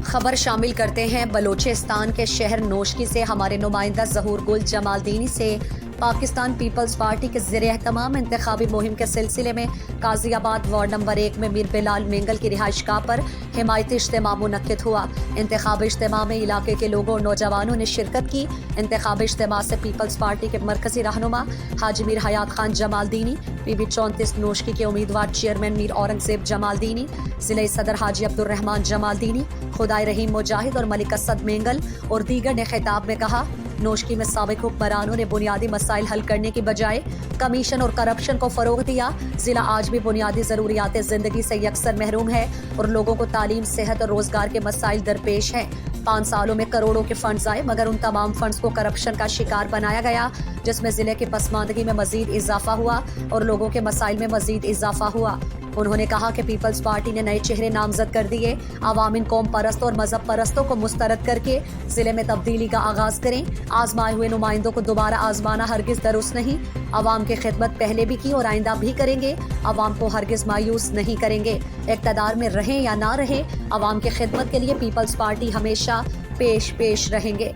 خبر شامل کرتے ہیں بلوچستان کے شہر نوشکی سے ہمارے نمائندہ ظہور گل جمال دینی سے۔ پاکستان پیپلز پارٹی کے زیر اہتمام انتخابی مہم کے سلسلے میں قاضی آباد وارڈ نمبر 1 میں میر بلال مینگل کی رہائش گاہ پر حمایتی اجتماع منعقد ہوا۔ انتخابی اجتماع میں علاقے کے لوگوں اور نوجوانوں نے شرکت کی۔ انتخابی اجتماع سے پیپلز پارٹی کے مرکزی رہنما حاجی میر حیات خان جمال دینی، پی بی 34 نوشکی کے امیدوار چیئرمین میر اورنگزیب جمال دینی، ضلعی صدر حاجی عبدالرحمان جمال دینی، خدائے رحیم مجاہد اور ملک اسد مینگل اور دیگر نے خطاب میں کہا، نوشکی میں سابق حکمرانوں نے بنیادی مسائل حل کرنے کی بجائے کمیشن اور کرپشن کو فروغ دیا۔ ضلع آج بھی بنیادی ضروریات زندگی سے یکسر محروم ہے اور لوگوں کو تعلیم، صحت اور روزگار کے مسائل درپیش ہیں۔ 5 سالوں میں کروڑوں کے فنڈز آئے مگر ان تمام فنڈز کو کرپشن کا شکار بنایا گیا، جس میں ضلع کی پسماندگی میں مزید اضافہ ہوا اور لوگوں کے مسائل میں مزید اضافہ ہوا۔ انہوں نے کہا کہ پیپلز پارٹی نے نئے چہرے نامزد کر دیے۔ عوام ان قوم پرستوں اور مذہب پرستوں کو مسترد کر کے ضلع میں تبدیلی کا آغاز کریں۔ آزمائے ہوئے نمائندوں کو دوبارہ آزمانا ہرگز درست نہیں۔ عوام کی خدمت پہلے بھی کی اور آئندہ بھی کریں گے۔ عوام کو ہرگز مایوس نہیں کریں گے۔ اقتدار میں رہیں یا نہ رہیں، عوام کی خدمت کے لیے پیپلز پارٹی ہمیشہ پیش رہیں گے۔